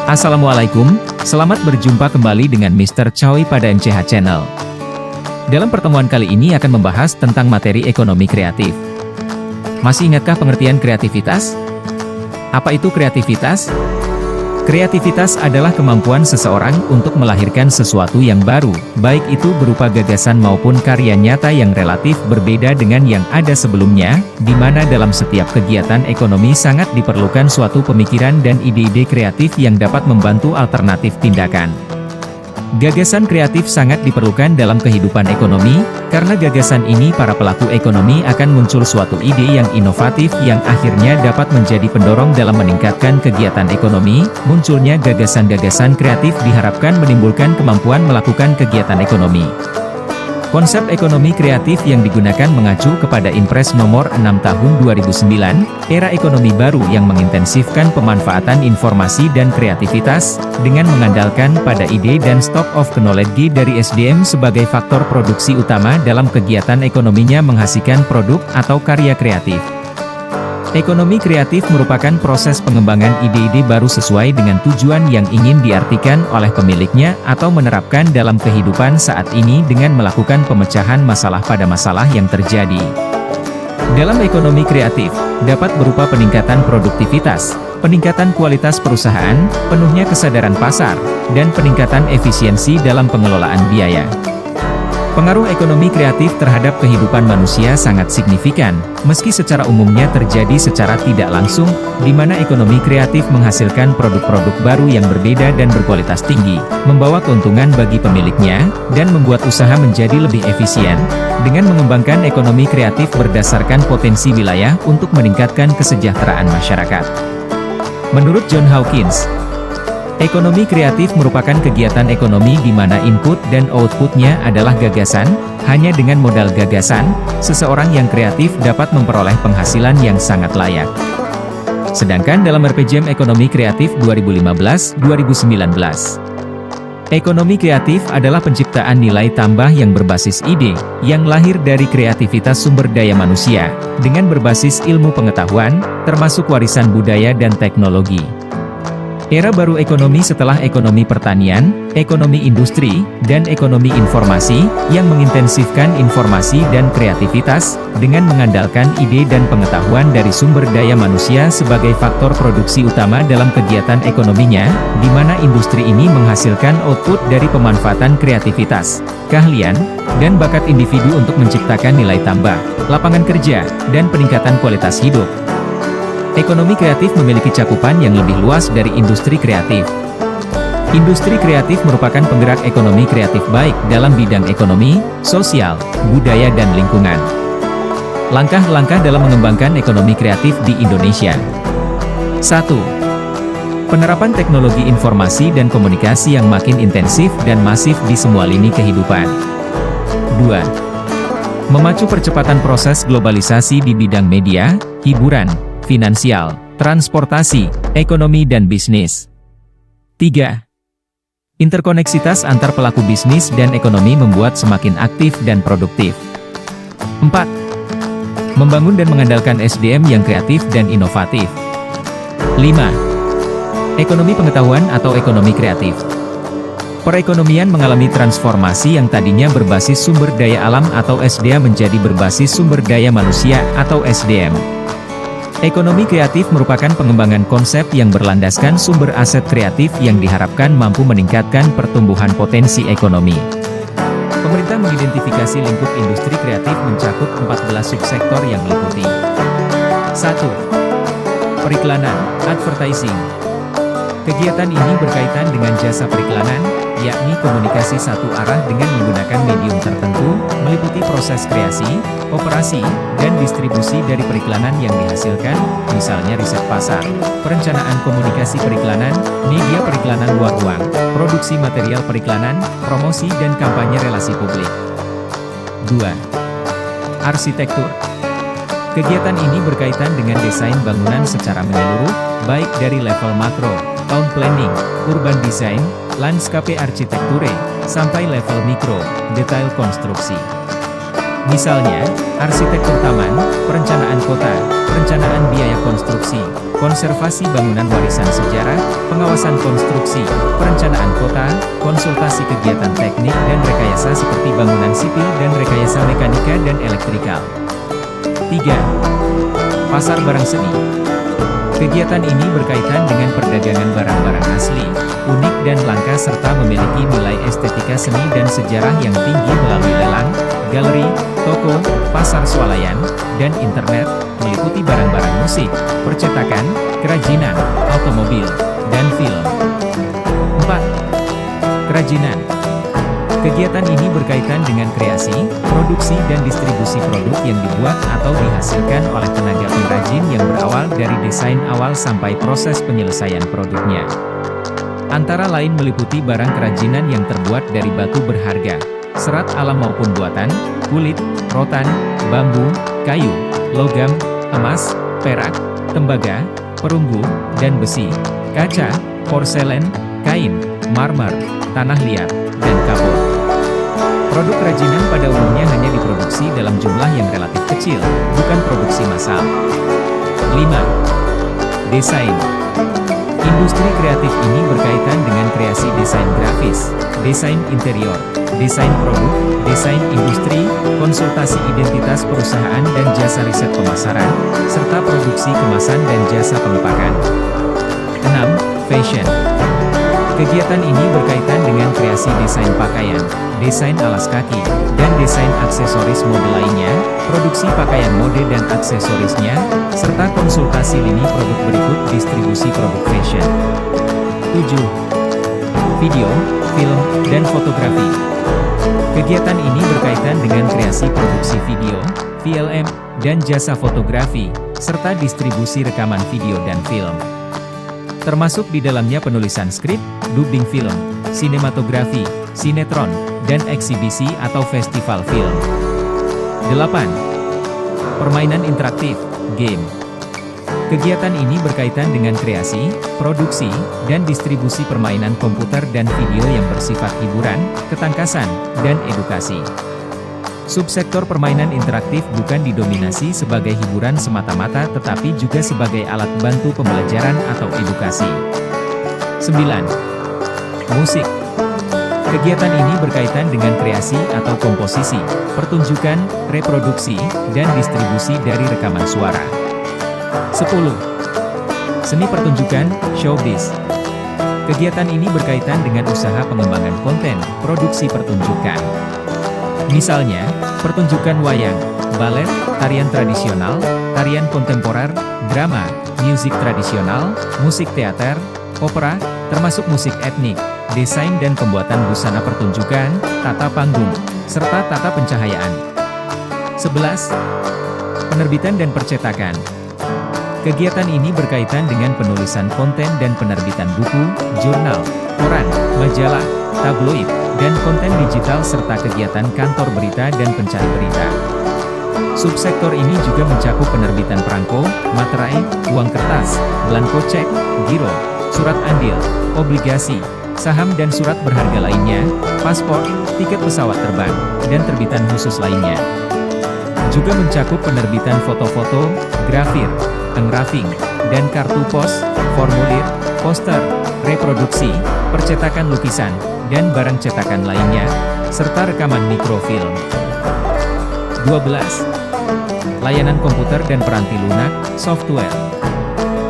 Assalamualaikum, selamat berjumpa kembali dengan Mr. Choi pada MCH Channel. Dalam pertemuan kali ini akan membahas tentang materi ekonomi kreatif. Masih ingatkah pengertian kreativitas? Apa itu kreativitas? Kreativitas adalah kemampuan seseorang untuk melahirkan sesuatu yang baru, baik itu berupa gagasan maupun karya nyata yang relatif berbeda dengan yang ada sebelumnya, di mana dalam setiap kegiatan ekonomi sangat diperlukan suatu pemikiran dan ide-ide kreatif yang dapat membantu alternatif tindakan. Gagasan kreatif sangat diperlukan dalam kehidupan ekonomi, karena gagasan ini para pelaku ekonomi akan muncul suatu ide yang inovatif yang akhirnya dapat menjadi pendorong dalam meningkatkan kegiatan ekonomi. Munculnya gagasan-gagasan kreatif diharapkan menimbulkan kemampuan melakukan kegiatan ekonomi. Konsep ekonomi kreatif yang digunakan mengacu kepada Impres nomor 6 tahun 2009, era ekonomi baru yang mengintensifkan pemanfaatan informasi dan kreativitas, dengan mengandalkan pada ide dan stock of knowledge dari SDM sebagai faktor produksi utama dalam kegiatan ekonominya menghasilkan produk atau karya kreatif. Ekonomi kreatif merupakan proses pengembangan ide-ide baru sesuai dengan tujuan yang ingin diartikan oleh pemiliknya atau menerapkan dalam kehidupan saat ini dengan melakukan pemecahan masalah pada masalah yang terjadi. Dalam ekonomi kreatif, dapat berupa peningkatan produktivitas, peningkatan kualitas perusahaan, penuhnya kesadaran pasar, dan peningkatan efisiensi dalam pengelolaan biaya. Pengaruh ekonomi kreatif terhadap kehidupan manusia sangat signifikan, meski secara umumnya terjadi secara tidak langsung, di mana ekonomi kreatif menghasilkan produk-produk baru yang berbeda dan berkualitas tinggi, membawa keuntungan bagi pemiliknya, dan membuat usaha menjadi lebih efisien, dengan mengembangkan ekonomi kreatif berdasarkan potensi wilayah untuk meningkatkan kesejahteraan masyarakat. Menurut John Hawkins, ekonomi kreatif merupakan kegiatan ekonomi di mana input dan outputnya adalah gagasan. Hanya dengan modal gagasan, seseorang yang kreatif dapat memperoleh penghasilan yang sangat layak. Sedangkan dalam RPJM Ekonomi Kreatif 2015-2019, ekonomi kreatif adalah penciptaan nilai tambah yang berbasis ide, yang lahir dari kreativitas sumber daya manusia, dengan berbasis ilmu pengetahuan, termasuk warisan budaya dan teknologi. Era baru ekonomi setelah ekonomi pertanian, ekonomi industri, dan ekonomi informasi, yang mengintensifkan informasi dan kreativitas, dengan mengandalkan ide dan pengetahuan dari sumber daya manusia sebagai faktor produksi utama dalam kegiatan ekonominya, di mana industri ini menghasilkan output dari pemanfaatan kreativitas, keahlian, dan bakat individu untuk menciptakan nilai tambah, lapangan kerja, dan peningkatan kualitas hidup. Ekonomi kreatif memiliki cakupan yang lebih luas dari industri kreatif. Industri kreatif merupakan penggerak ekonomi kreatif baik dalam bidang ekonomi, sosial, budaya dan lingkungan. Langkah-langkah dalam mengembangkan ekonomi kreatif di Indonesia. 1. Penerapan teknologi informasi dan komunikasi yang makin intensif dan masif di semua lini kehidupan. 2. Memacu percepatan proses globalisasi di bidang media, hiburan, finansial, transportasi, ekonomi dan bisnis. 3. Interkoneksitas antar pelaku bisnis dan ekonomi membuat semakin aktif dan produktif. 4. Membangun dan mengandalkan SDM yang kreatif dan inovatif. 5. Ekonomi pengetahuan atau ekonomi kreatif. Perekonomian mengalami transformasi yang tadinya berbasis sumber daya alam atau SDM menjadi berbasis sumber daya manusia atau SDM. Ekonomi kreatif merupakan pengembangan konsep yang berlandaskan sumber aset kreatif yang diharapkan mampu meningkatkan pertumbuhan potensi ekonomi. Pemerintah mengidentifikasi lingkup industri kreatif mencakup 14 subsektor yang meliputi 1. Periklanan, advertising. Kegiatan ini berkaitan dengan jasa periklanan, yakni komunikasi satu arah dengan menggunakan medium tertentu, meliputi proses kreasi, operasi, dan distribusi dari periklanan yang dihasilkan, misalnya riset pasar, perencanaan komunikasi periklanan, media periklanan luar ruang, produksi material periklanan, promosi dan kampanye relasi publik. 2. Arsitektur. Kegiatan ini berkaitan dengan desain bangunan secara menyeluruh, baik dari level makro, town planning, urban design, landscape architecture, sampai level mikro, detail konstruksi. Misalnya, arsitektur taman, perencanaan kota, perencanaan biaya konstruksi, konservasi bangunan warisan sejarah, pengawasan konstruksi, perencanaan kota, konsultasi kegiatan teknik dan rekayasa seperti bangunan sipil dan rekayasa mekanika dan elektrikal. 3. Pasar barang seni. Kegiatan ini berkaitan dengan perdagangan barang-barang asli, unik dan langka serta memiliki nilai estetika seni dan sejarah yang tinggi melalui lelang, galeri, toko, pasar swalayan, dan internet, meliputi barang-barang musik, percetakan, kerajinan, otomobil, dan film. 4. Kerajinan. Kegiatan ini berkaitan dengan kreasi, produksi dan distribusi produk yang dibuat atau dihasilkan oleh tenaga pengrajin yang berawal dari desain awal sampai proses penyelesaian produknya. Antara lain meliputi barang kerajinan yang terbuat dari batu berharga, serat alam maupun buatan, kulit, rotan, bambu, kayu, logam, emas, perak, tembaga, perunggu, dan besi, kaca, porselen, kain, marmer, tanah liat, dan kapur. Produk kerajinan pada umumnya hanya diproduksi dalam jumlah yang relatif kecil, bukan produksi massal. 5. Desain. Industri kreatif ini berkaitan dengan kreasi desain grafis, desain interior, desain produk, desain industri, konsultasi identitas perusahaan dan jasa riset pemasaran, serta produksi kemasan dan jasa pengepakan. 6. Fashion. Kegiatan ini berkaitan dengan kreasi desain pakaian, desain alas kaki, dan desain aksesoris mode lainnya, produksi pakaian mode dan aksesorisnya, serta konsultasi lini produk berikut distribusi produk fashion. 7. Video, film, dan fotografi. Kegiatan ini berkaitan dengan kreasi produksi video, VLM, dan jasa fotografi, serta distribusi rekaman video dan film. Termasuk di dalamnya penulisan skrip, dubbing film, sinematografi, sinetron, dan eksibisi atau festival film. 8. Permainan interaktif, game. Kegiatan ini berkaitan dengan kreasi, produksi, dan distribusi permainan komputer dan video yang bersifat hiburan, ketangkasan, dan edukasi. Subsektor permainan interaktif bukan didominasi sebagai hiburan semata-mata tetapi juga sebagai alat bantu pembelajaran atau edukasi. 9. Musik. Kegiatan ini berkaitan dengan kreasi atau komposisi, pertunjukan, reproduksi, dan distribusi dari rekaman suara. 10. Seni pertunjukan, showbiz. Kegiatan ini berkaitan dengan usaha pengembangan konten, produksi pertunjukan. Misalnya, pertunjukan wayang, balet, tarian tradisional, tarian kontemporer, drama, musik tradisional, musik teater, opera, termasuk musik etnik, desain dan pembuatan busana pertunjukan, tata panggung, serta tata pencahayaan. 11. Penerbitan dan percetakan. Kegiatan ini berkaitan dengan penulisan konten dan penerbitan buku, jurnal, koran, majalah, tabloid, dan konten digital serta kegiatan kantor berita dan pencari berita. Subsektor ini juga mencakup penerbitan perangko, materai, uang kertas, blanko cek, giro, surat andil, obligasi, saham dan surat berharga lainnya, paspor, tiket pesawat terbang, dan terbitan khusus lainnya. Juga mencakup penerbitan foto-foto, grafir, engrafing, dan kartu pos, formulir, poster, reproduksi, percetakan lukisan, dan barang cetakan lainnya, serta rekaman mikrofilm. 12. Layanan komputer dan peranti lunak, software.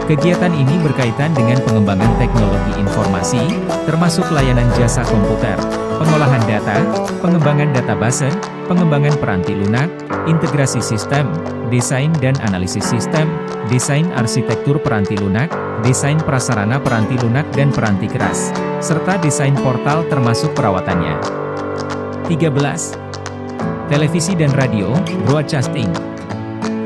Kegiatan ini berkaitan dengan pengembangan teknologi informasi, termasuk layanan jasa komputer, pengolahan data, pengembangan database, pengembangan peranti lunak, integrasi sistem, desain dan analisis sistem, desain arsitektur peranti lunak, desain prasarana peranti lunak dan peranti keras, serta desain portal termasuk perawatannya. 13. Televisi dan radio, broadcasting.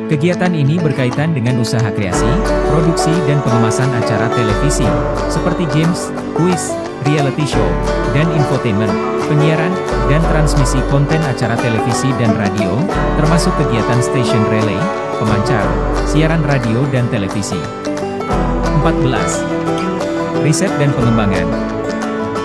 Kegiatan ini berkaitan dengan usaha kreasi, produksi dan pengemasan acara televisi, seperti games, kuis, reality show, dan infotainment, penyiaran, dan transmisi konten acara televisi dan radio, termasuk kegiatan station relay, pemancar, siaran radio dan televisi. 14. Riset dan pengembangan.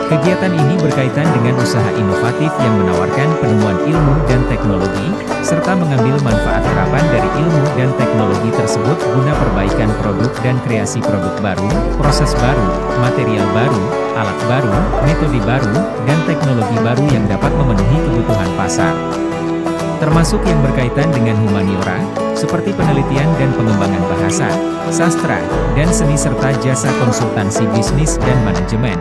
Kegiatan ini berkaitan dengan usaha inovatif yang menawarkan penemuan ilmu dan teknologi, serta mengambil manfaat terapan dari ilmu dan teknologi tersebut guna perbaikan produk dan kreasi produk baru, proses baru, material baru, alat baru, metode baru, dan teknologi baru yang dapat memenuhi kebutuhan pasar. Termasuk yang berkaitan dengan humaniora, seperti penelitian dan pengembangan bahasa, sastra, dan seni serta jasa konsultansi bisnis dan manajemen.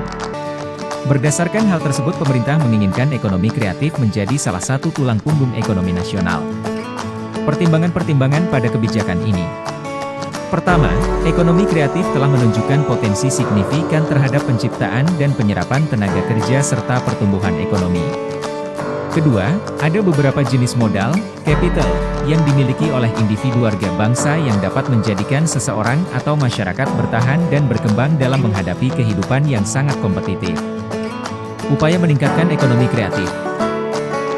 Berdasarkan hal tersebut, pemerintah menginginkan ekonomi kreatif menjadi salah satu tulang punggung ekonomi nasional. Pertimbangan-pertimbangan pada kebijakan ini. Pertama, ekonomi kreatif telah menunjukkan potensi signifikan terhadap penciptaan dan penyerapan tenaga kerja serta pertumbuhan ekonomi. Kedua, ada beberapa jenis modal, capital, yang dimiliki oleh individu warga bangsa yang dapat menjadikan seseorang atau masyarakat bertahan dan berkembang dalam menghadapi kehidupan yang sangat kompetitif. Upaya meningkatkan ekonomi kreatif.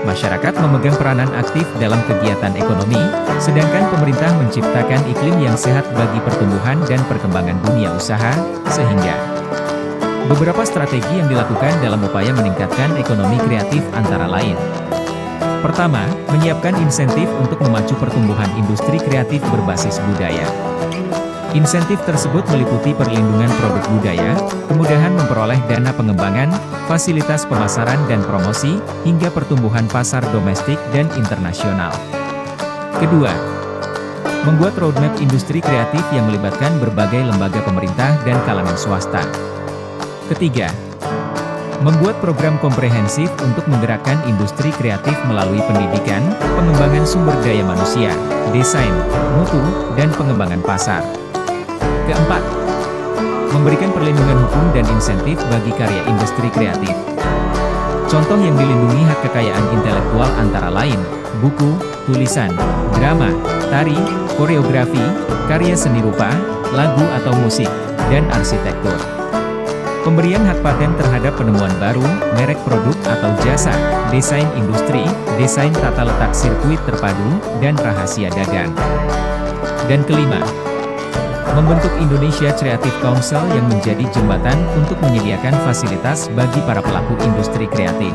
Masyarakat memegang peranan aktif dalam kegiatan ekonomi, sedangkan pemerintah menciptakan iklim yang sehat bagi pertumbuhan dan perkembangan dunia usaha, sehingga beberapa strategi yang dilakukan dalam upaya meningkatkan ekonomi kreatif antara lain. Pertama, menyiapkan insentif untuk memacu pertumbuhan industri kreatif berbasis budaya. Insentif tersebut meliputi perlindungan produk budaya, kemudahan memperoleh dana pengembangan, fasilitas pemasaran dan promosi, hingga pertumbuhan pasar domestik dan internasional. Kedua, membuat roadmap industri kreatif yang melibatkan berbagai lembaga pemerintah dan kalangan swasta. Ketiga, membuat program komprehensif untuk menggerakkan industri kreatif melalui pendidikan, pengembangan sumber daya manusia, desain, mutu, dan pengembangan pasar. Keempat, memberikan perlindungan hukum dan insentif bagi karya industri kreatif. Contoh yang dilindungi hak kekayaan intelektual antara lain, buku, tulisan, drama, tari, koreografi, karya seni rupa, lagu atau musik, dan arsitektur. Pemberian hak paten terhadap penemuan baru, merek produk atau jasa, desain industri, desain tata letak sirkuit terpadu, dan rahasia dagang. Dan kelima, membentuk Indonesia Creative Council yang menjadi jembatan untuk menyediakan fasilitas bagi para pelaku industri kreatif.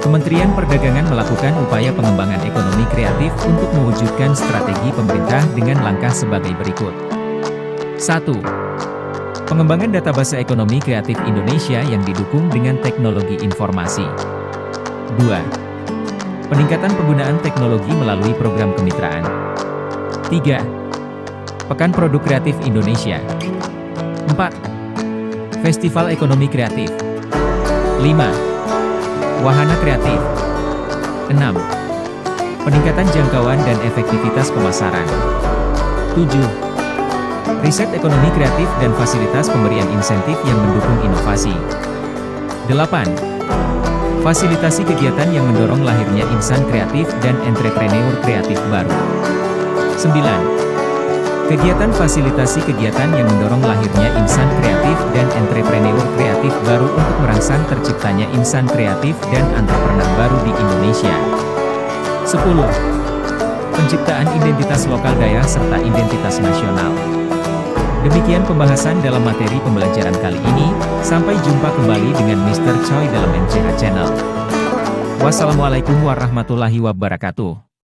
Kementerian Perdagangan melakukan upaya pengembangan ekonomi kreatif untuk mewujudkan strategi pemerintah dengan langkah sebagai berikut. 1. Pengembangan database ekonomi kreatif Indonesia yang didukung dengan teknologi informasi. 2. Peningkatan penggunaan teknologi melalui program kemitraan. 3. Pekan Produk Kreatif Indonesia. 4. Festival Ekonomi Kreatif. 5. Wahana Kreatif. 6. Peningkatan jangkauan dan efektivitas pemasaran. 7. Riset ekonomi kreatif dan fasilitas pemberian insentif yang mendukung inovasi. 8. Fasilitasi kegiatan yang mendorong lahirnya insan kreatif dan entrepreneur kreatif baru. 9. Kegiatan fasilitasi kegiatan yang mendorong lahirnya insan kreatif dan entrepreneur kreatif baru untuk merangsang terciptanya insan kreatif dan entrepreneur baru di Indonesia. 10. Penciptaan identitas lokal daerah serta identitas nasional. Demikian pembahasan dalam materi pembelajaran kali ini. Sampai jumpa kembali dengan Mr. Choi dalam MCH Channel. Wassalamualaikum warahmatullahi wabarakatuh.